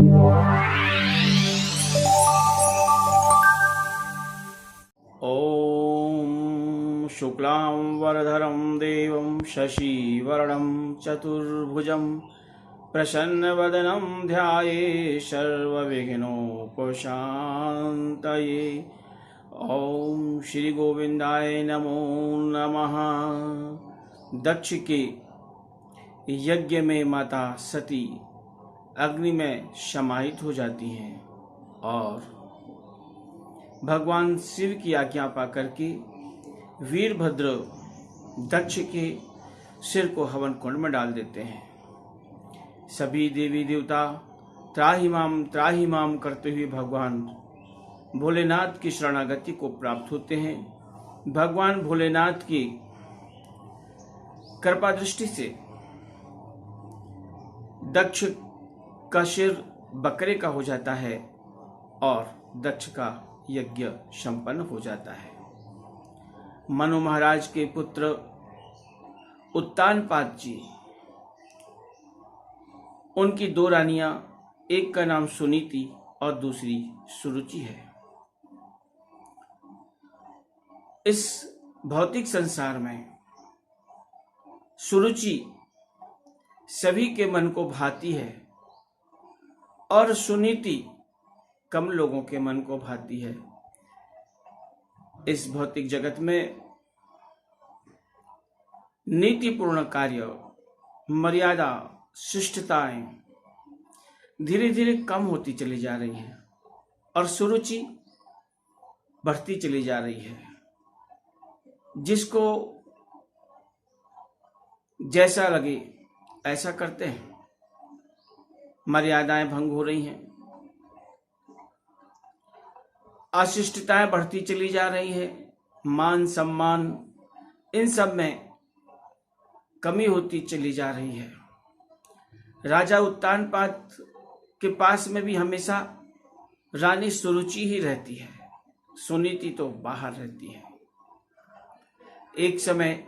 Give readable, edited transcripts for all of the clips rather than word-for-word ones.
ॐ शुक्लां वरदरं देवं शशिवर्णं चतुर्भुजं प्रसन्नवदनं ध्यायेत् सर्वविघ्नोपशान्तये। ॐ श्री गोविंदाय नमो नमः। दक्ष के यज्ञ में माता सती अग्नि में समाहित हो जाती हैं और भगवान शिव की आज्ञा पाकर के वीरभद्र दक्ष के सिर को हवन कुंड में डाल देते हैं। सभी देवी देवता त्राहि माम करते हुए भगवान भोलेनाथ की शरणागति को प्राप्त होते हैं। भगवान भोलेनाथ की कृपा दृष्टि से दक्ष का सिर बकरे का हो जाता है और दक्ष का यज्ञ संपन्न हो जाता है। मनु महाराज के पुत्र उत्तानपाद जी, उनकी दो रानियां, एक का नाम सुनीति और दूसरी सुरुचि है। इस भौतिक संसार में सुरुचि सभी के मन को भाती है और सुनीति कम लोगों के मन को भाती है। इस भौतिक जगत में नीतिपूर्ण कार्य, मर्यादा, शिष्टताएं धीरे धीरे कम होती चली जा रही हैं और सुरुचि बढ़ती चली जा रही है। जिसको जैसा लगे ऐसा करते हैं। मर्यादाएं भंग हो रही हैं, अशिष्टताएं बढ़ती चली जा रही है, मान सम्मान इन सब में कमी होती चली जा रही है। राजा उत्तानपाद के पास में भी हमेशा रानी सुरुचि ही रहती है, सुनीति तो बाहर रहती है। एक समय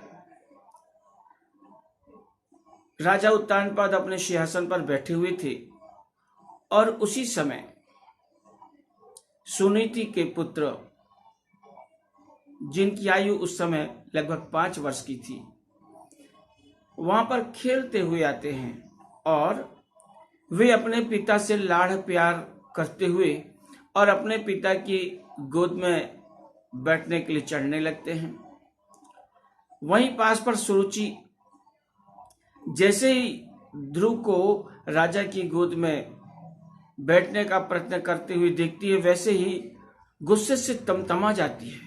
राजा उत्तानपाद अपने सिंहासन पर बैठे हुए थे और उसी समय सुनीति के पुत्र, जिनकी आयु उस समय लगभग 5 वर्ष की थी, वहां पर खेलते हुए आते हैं और वे अपने पिता से लाड़ प्यार करते हुए और अपने पिता की गोद में बैठने के लिए चढ़ने लगते हैं। वहीं पास पर सुरुचि जैसे ही ध्रुव को राजा की गोद में बैठने का प्रयत्न करते हुए देखती है, वैसे ही गुस्से से तमतमा जाती है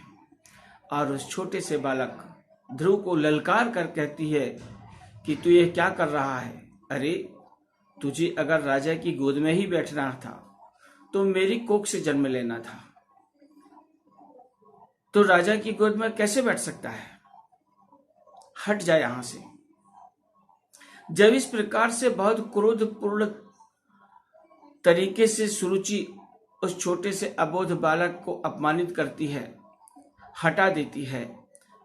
और उस छोटे से बालक ध्रुव को ललकार कर कहती है कि तू ये क्या कर रहा है? अरे, तुझे अगर राजा की गोद में ही बैठना था तो मेरी कोख से जन्म लेना था। तो राजा की गोद में कैसे बैठ सकता है? हट जा यहां से। जब इस प्रकार से बहुत क्रोधपूर्ण तरीके से सुरुचि उस छोटे से अबोध बालक को अपमानित करती है, हटा देती है,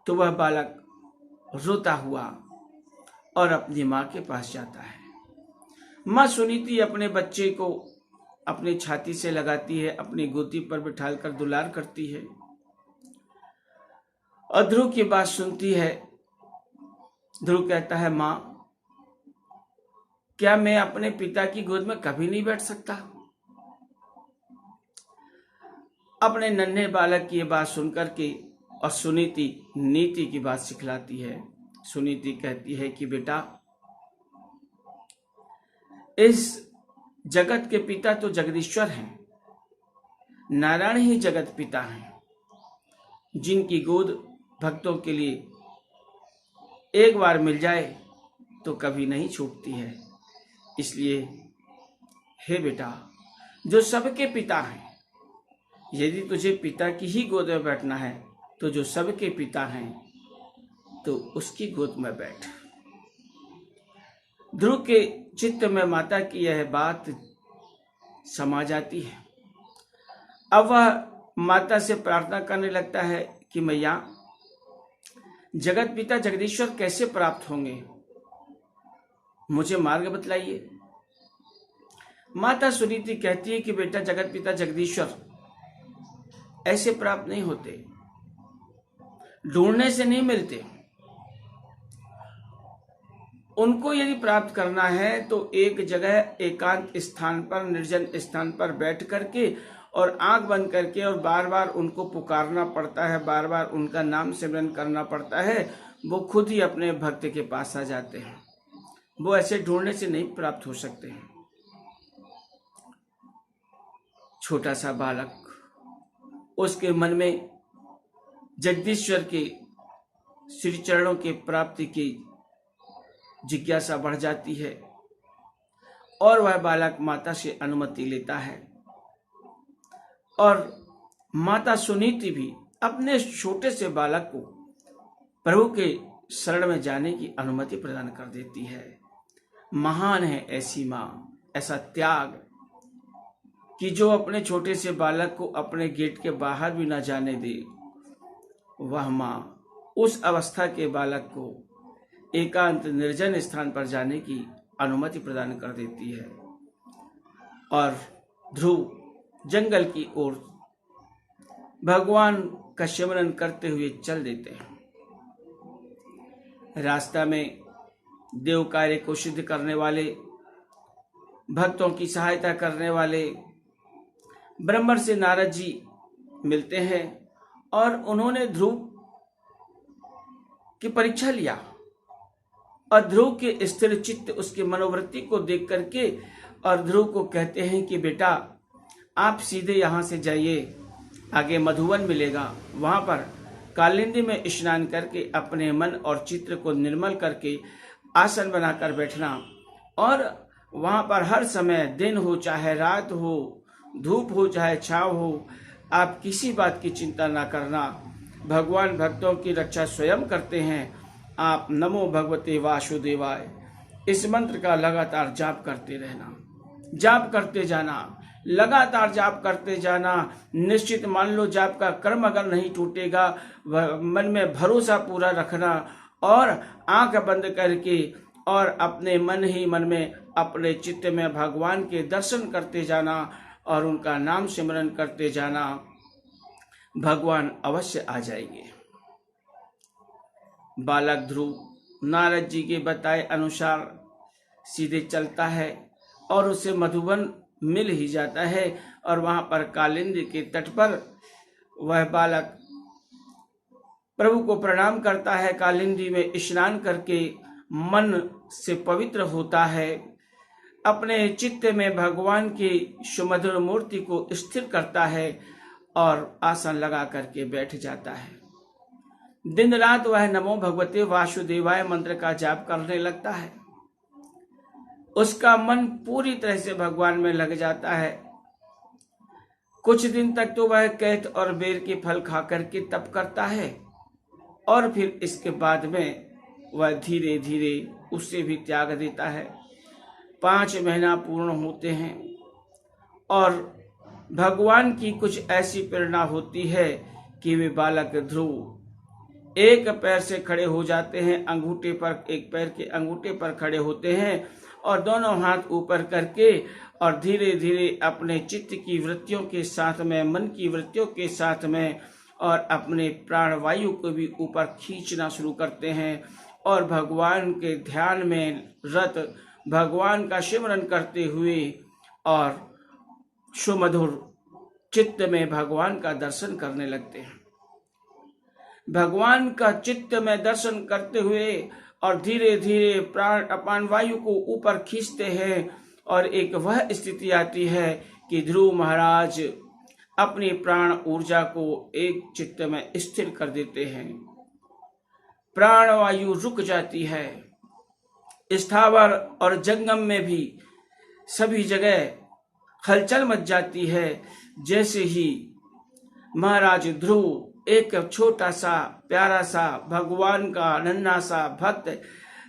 तो वह बालक रोता हुआ और अपनी मां के पास जाता है। मां सुनीति अपने बच्चे को अपनी छाती से लगाती है, अपनी गोदी पर बिठाकर दुलार करती है। और ध्रुव की बात सुनती है। ध्रुव कहता है, मां, क्या मैं अपने पिता की गोद में कभी नहीं बैठ सकता? अपने नन्हे बालक की ये बात सुनकर के और सुनीति नीति की बात सिखलाती है। सुनीति कहती है कि बेटा, इस जगत के पिता तो जगदीश्वर हैं, नारायण ही जगत पिता हैं, जिनकी गोद भक्तों के लिए एक बार मिल जाए तो कभी नहीं छूटती है। इसलिए हे बेटा, जो सबके पिता हैं, यदि तुझे पिता की ही गोद में बैठना है तो जो सबके पिता हैं तो उसकी गोद में बैठ। ध्रुव के चित्त में माता की यह बात समा जाती है। अब वह माता से प्रार्थना करने लगता है कि मैया, जगत पिता जगदीश्वर कैसे प्राप्त होंगे? मुझे मार्ग बतलाइए। माता सुनीति कहती है कि बेटा जगत पिता जगदीश्वर ऐसे प्राप्त नहीं होते, ढूंढने से नहीं मिलते। उनको यदि प्राप्त करना है तो एक जगह एकांत स्थान पर, निर्जन स्थान पर बैठ करके और आंख बंद करके और बार बार उनको पुकारना पड़ता है, बार बार उनका नाम सिमरन करना पड़ता है। वो खुद ही अपने भक्त के पास आ जाते हैं। वो ऐसे ढूंढने से नहीं प्राप्त हो सकते हैं। छोटा सा बालक, उसके मन में जगदीश्वर के श्री चरणों के प्राप्ति की जिज्ञासा बढ़ जाती है और वह बालक माता से अनुमति लेता है। और माता सुनीति भी अपने छोटे से बालक को प्रभु के शरण में जाने की अनुमति प्रदान कर देती है। महान है ऐसी माँ, ऐसा त्याग कि जो अपने छोटे से बालक को अपने गेट के बाहर भी न जाने दे। वह माँ उस अवस्था के बालक को एकांत निर्जन स्थान पर जाने की अनुमति प्रदान कर देती है। और ध्रुव जंगल की ओर भगवान का सिमरन करते हुए चल देते हैं। रास्ता में देव कार्य को सिद्ध करने वाले, भक्तों की सहायता करने वाले ब्रह्मर्षि से नारद जी मिलते हैं और उन्होंने ध्रुव की परीक्षा लिया। और ध्रुव के स्थिर चित्त, उसके मनोवृत्ति को देख करके और ध्रुव को कहते हैं कि बेटा आप सीधे यहाँ से जाइए, आगे मधुवन मिलेगा, वहाँ पर कालिंदी में स्नान करके अपने मन और चित्र को निर्मल करके आसन बनाकर बैठना। और वहाँ पर हर समय, दिन हो चाहे रात हो, धूप हो चाहे छाँव हो, आप किसी बात की चिंता ना करना। भगवान भक्तों की रक्षा स्वयं करते हैं। आप नमो भगवते वासुदेवाय इस मंत्र का लगातार जाप करते रहना, जाप करते जाना, लगातार जाप करते जाना। निश्चित मान लो जाप का क्रम अगर नहीं टूटेगा, मन में भरोसा पूरा रखना और आंख बंद करके और अपने मन ही मन में अपने चित्त में भगवान के दर्शन करते जाना और उनका नाम सिमरन करते जाना। भगवान अवश्य आ जाएंगे। बालक ध्रुव नारद जी के बताए अनुसार सीधे चलता है और उसे मधुबन मिल ही जाता है। और वहां पर कालिंदी के तट पर वह बालक प्रभु को प्रणाम करता है, कालिंदी में स्नान करके मन से पवित्र होता है, अपने चित्त में भगवान की सुमधुर मूर्ति को स्थिर करता है और आसन लगा करके बैठ जाता है। दिन रात वह नमो भगवते वासुदेवाय मंत्र का जाप करने लगता है। उसका मन पूरी तरह से भगवान में लग जाता है। कुछ दिन तक तो वह कैथ और बेर के फल खा करके तप करता है और फिर इसके बाद में वह धीरे धीरे उससे भी त्याग देता है। 5 महीना पूर्ण होते हैं और भगवान की कुछ ऐसी प्रेरणा होती है कि वे बालक ध्रुव एक पैर से खड़े हो जाते हैं, अंगूठे पर, एक पैर के अंगूठे पर खड़े होते हैं और दोनों हाथ ऊपर करके और धीरे धीरे अपने चित्त की वृत्तियों के साथ में, मन की वृत्तियों के साथ में और अपने प्राण वायु को भी ऊपर खींचना शुरू करते हैं और भगवान के ध्यान में रत भगवान का सिमरन करते हुए और सुमधुर चित्त में भगवान का दर्शन करने लगते हैं। भगवान का चित्त में दर्शन करते हुए और धीरे धीरे प्राण अपान वायु को ऊपर खींचते हैं और एक वह स्थिति आती है कि ध्रुव महाराज अपनी प्राण ऊर्जा को एक चित्त में स्थिर कर देते हैं। प्राण वायु रुक जाती है। स्थावर और जंगम में भी सभी जगह हलचल मच जाती है। जैसे ही महाराज ध्रुव एक छोटा सा प्यारा सा भगवान का नन्हा सा भक्त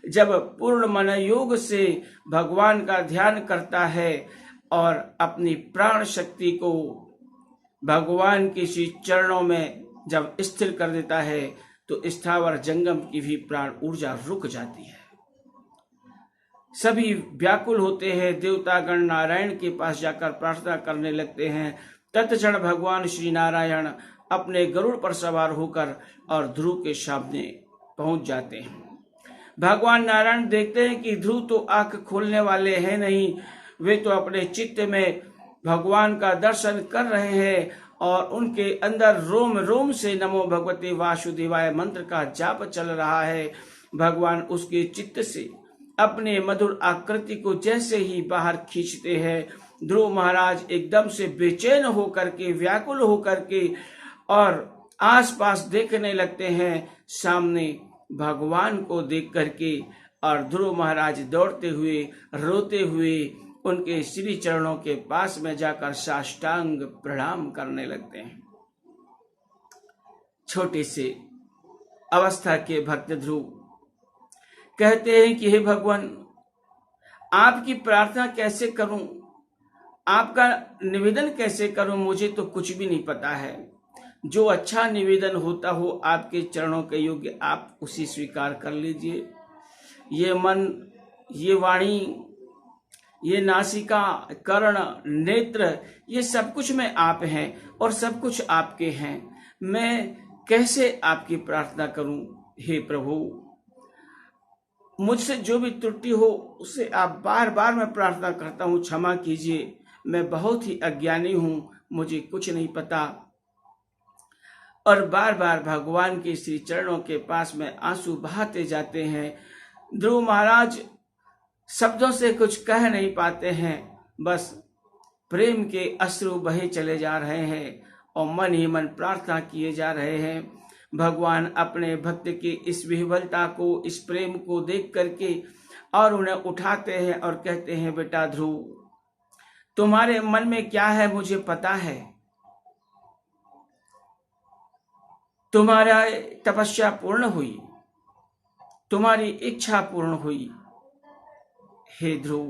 जब पूर्ण मन योग से भगवान का ध्यान करता है और अपनी प्राण शक्ति को भगवान के श्री चरणों में जब स्थिर कर देता है तो स्थावर जंगम की भी प्राण ऊर्जा रुक जाती है। सभी व्याकुल होते हैं। देवतागण नारायण के पास जाकर प्रार्थना करने लगते हैं। तत्क्षण भगवान श्री नारायण अपने गरुड़ पर सवार होकर और ध्रुव के सामने पहुंच जाते हैं। भगवान नारायण देखते हैं कि ध्रुव तो आंख खोलने वाले हैं नहीं, वे तो अपने चित्त में भगवान का दर्शन कर रहे हैं और उनके अंदर रोम रोम से नमो भगवते वासुदेवाय मंत्र का जाप चल रहा है। भगवान उसके चित्त से अपने मधुर आकृति को जैसे ही बाहर खींचते हैं, ध्रुव महाराज एकदम से बेचैन होकर के, व्याकुल होकर के और आसपास देखने लगते हैं। सामने भगवान को देख करके और ध्रुव महाराज दौड़ते हुए, रोते हुए उनके श्री चरणों के पास में जाकर साष्टांग प्रणाम करने लगते हैं। छोटे से अवस्था के भक्त ध्रुव कहते हैं कि हे भगवान, आपकी प्रार्थना कैसे करूं, आपका निवेदन कैसे करूं, मुझे तो कुछ भी नहीं पता है। जो अच्छा निवेदन होता हो आपके चरणों के योग्य, आप उसी स्वीकार कर लीजिए। ये मन, ये वाणी, ये नासिका, कर्ण, नेत्र, ये सब कुछ में आप हैं और सब कुछ आपके हैं। मैं कैसे आपकी प्रार्थना करूं? हे प्रभु, मुझसे जो भी त्रुटि हो उससे आप बार बार मैं प्रार्थना करता हूं, क्षमा कीजिए। मैं बहुत ही अज्ञानी हूं, मुझे कुछ नहीं पता। और बार बार भगवान के श्री चरणों के पास में आंसू बहाते जाते हैं। ध्रुव महाराज शब्दों से कुछ कह नहीं पाते हैं, बस प्रेम के अश्रु बहे चले जा रहे हैं और मन ही मन प्रार्थना किए जा रहे हैं। भगवान अपने भक्त की इस विह्वलता को, इस प्रेम को देख करके और उन्हें उठाते हैं और कहते हैं, बेटा ध्रुव, तुम्हारे मन में क्या है मुझे पता है। तुम्हारा तपस्या पूर्ण हुई, तुम्हारी इच्छा पूर्ण हुई। हे ध्रुव,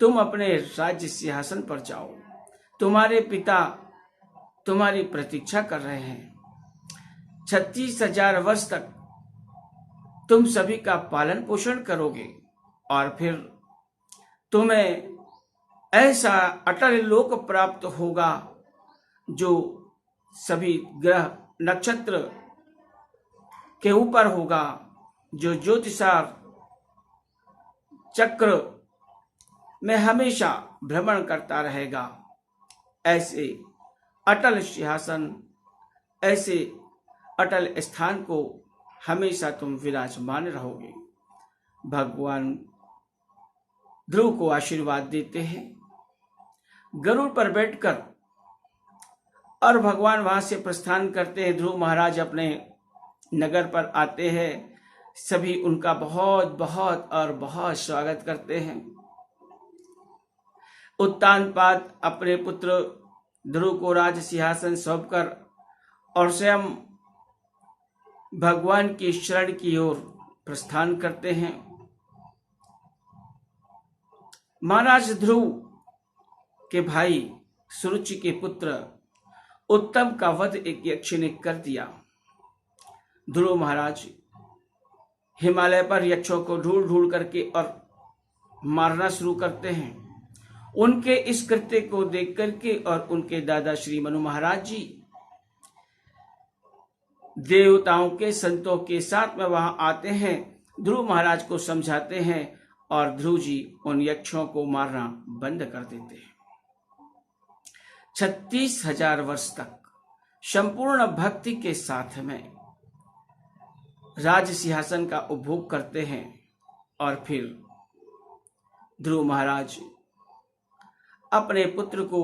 तुम अपने राज्य सिंहासन पर जाओ। तुम्हारे पिता तुम्हारी प्रतीक्षा कर रहे हैं। 36,000 वर्ष तक तुम सभी का पालन पोषण करोगे और फिर तुम्हें ऐसा अटल लोक प्राप्त होगा जो सभी ग्रह नक्षत्र के ऊपर होगा, जो ज्योतिषार चक्र में हमेशा भ्रमण करता रहेगा। ऐसे अटल सिंहासन, ऐसे अटल स्थान को हमेशा तुम विराजमान रहोगे। भगवान ध्रुव को आशीर्वाद देते हैं। गरुड़ पर बैठकर और भगवान वहां से प्रस्थान करते हैं। ध्रुव महाराज अपने नगर पर आते हैं। सभी उनका बहुत बहुत और बहुत स्वागत करते हैं। उत्तानपाद अपने पुत्र ध्रुव को राज सिंहासन सौंपकर और स्वयं भगवान की शरण की ओर प्रस्थान करते हैं। महाराज ध्रुव के भाई सुरुचि के पुत्र उत्तम का वध एक यक्ष ने कर दिया। ध्रुव महाराज हिमालय पर यक्षों को ढूंढ ढूंढ करके और मारना शुरू करते हैं। उनके इस कृत्य को देख करके और उनके दादा श्री मनु महाराज जी देवताओं के संतों के साथ में वहां आते हैं, ध्रुव महाराज को समझाते हैं और ध्रुव जी उन यक्षों को मारना बंद कर देते हैं। 36,000 वर्ष तक संपूर्ण भक्ति के साथ में राज सिंहासन का उपभोग करते हैं और फिर ध्रुव महाराज अपने पुत्र को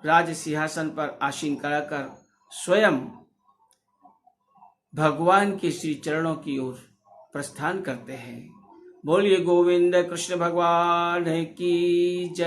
राज सिंहासन पर आसीन कराकर स्वयं भगवान के श्री चरणों की ओर प्रस्थान करते हैं। बोलिए गोविंद कृष्ण भगवान की जय।